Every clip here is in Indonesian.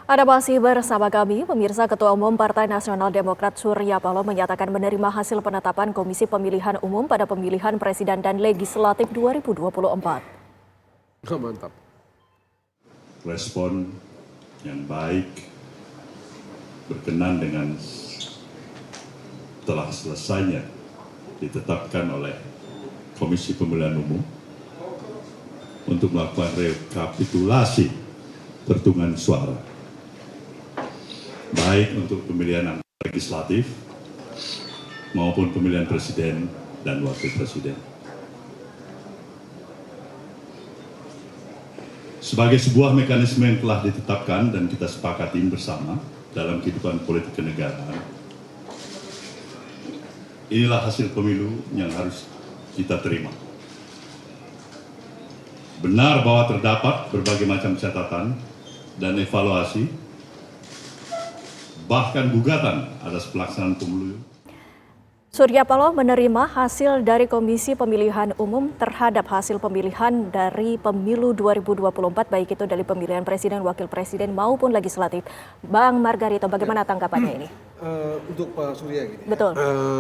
Ada masih bersama kami, pemirsa. Ketua Umum Partai Nasional Demokrat Surya Paloh menyatakan menerima hasil penetapan Komisi Pemilihan Umum pada pemilihan Presiden dan Legislatif 2024. Mantap. Respon yang baik berkenan dengan telah selesainya ditetapkan oleh Komisi Pemilihan Umum untuk melakukan rekapitulasi perhitungan suara, baik untuk pemilihan legislatif maupun pemilihan presiden dan wakil presiden. Sebagai sebuah mekanisme yang telah ditetapkan dan kita sepakati bersama dalam kehidupan politik kenegaraan, inilah hasil pemilu yang harus kita terima. Benar bahwa terdapat berbagai macam catatan dan evaluasi, bahkan gugatan atas pelaksanaan pemilu. Surya Paloh menerima hasil dari Komisi Pemilihan Umum terhadap hasil pemilihan dari pemilu 2024, baik itu dari pemilihan presiden, wakil presiden maupun legislatif. Bang Margarito, bagaimana tanggapannya ini? Untuk Pak Surya gitu. Betul.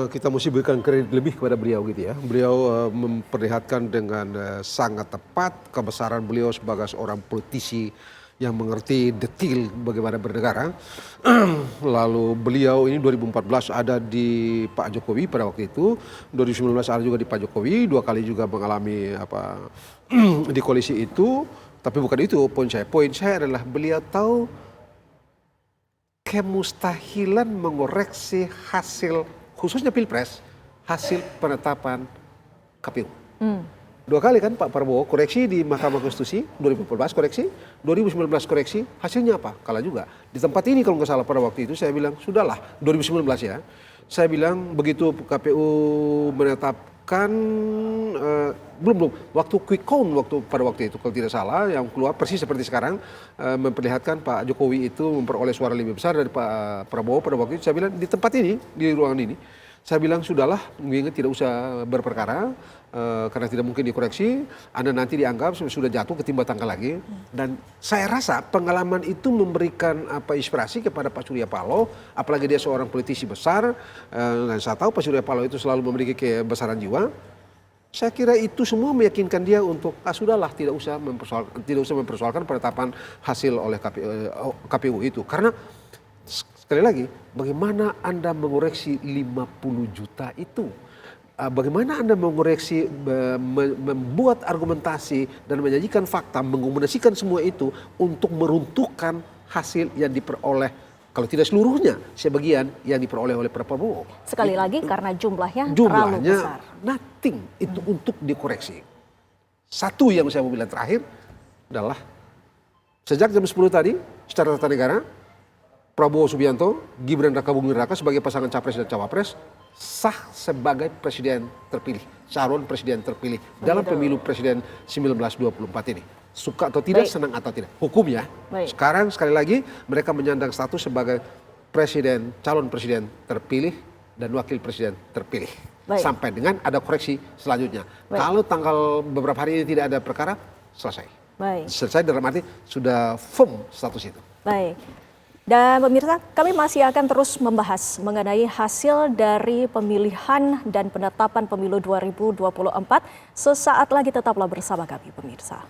Kita mesti berikan kredit lebih kepada beliau gitu ya. Beliau memperlihatkan dengan sangat tepat kebesaran beliau sebagai seorang politisi yang mengerti detil bagaimana bernegara. Lalu beliau ini 2014 ada di Pak Jokowi pada waktu itu, 2019 ada juga di Pak Jokowi, 2 kali juga mengalami di koalisi itu. Tapi bukan itu poin saya. Poin saya adalah beliau tahu kemustahilan mengoreksi hasil, khususnya Pilpres, hasil penetapan KPU. 2 kali kan Pak Prabowo koreksi di Mahkamah Konstitusi, 2014 koreksi, 2019 koreksi, hasilnya apa? Kalah juga. Di tempat ini kalau nggak salah pada waktu itu saya bilang, sudahlah 2019 ya. Saya bilang begitu KPU menetapkan, belum, waktu quick count pada waktu itu kalau tidak salah, yang keluar persis seperti sekarang, memperlihatkan Pak Jokowi itu memperoleh suara lebih besar dari Pak Prabowo pada waktu itu. Saya bilang di tempat ini, di ruangan ini, saya bilang sudahlah, mengingat tidak usah berperkara, karena tidak mungkin dikoreksi, Anda nanti dianggap sudah jatuh ketimpa tangga lagi. Dan saya rasa pengalaman itu memberikan inspirasi kepada Pak Surya Paloh, apalagi dia seorang politisi besar, dan saya tahu Pak Surya Paloh itu selalu memiliki kebesaran jiwa. Saya kira itu semua meyakinkan dia untuk sudahlah tidak usah mempersoalkan penetapan hasil oleh KPU itu. Karena sekali lagi, bagaimana Anda mengoreksi 50 juta itu? Bagaimana Anda mengoreksi, membuat argumentasi dan menyajikan fakta, mengomunikasikan semua itu untuk meruntuhkan hasil yang diperoleh, kalau tidak seluruhnya, sebagian yang diperoleh oleh Prabowo. Sekali lagi karena jumlahnya terlalu besar. Nothing itu untuk dikoreksi. Satu yang saya mau bilang terakhir adalah sejak jam 10 tadi secara tata negara, Prabowo Subianto, Gibran Raka Buming Raka sebagai pasangan capres dan cawapres sah sebagai presiden terpilih, calon presiden terpilih dalam pemilu presiden 1924 ini. Suka atau tidak, senang atau tidak, hukumnya. Sekarang sekali lagi mereka menyandang status sebagai presiden, calon presiden terpilih dan wakil presiden terpilih. Sampai dengan ada koreksi selanjutnya. Kalau tanggal beberapa hari ini tidak ada perkara, selesai. Selesai dalam arti sudah firm status itu. Baik. Dan pemirsa, kami masih akan terus membahas mengenai hasil dari pemilihan dan penetapan pemilu 2024. Sesaat lagi tetaplah bersama kami, pemirsa.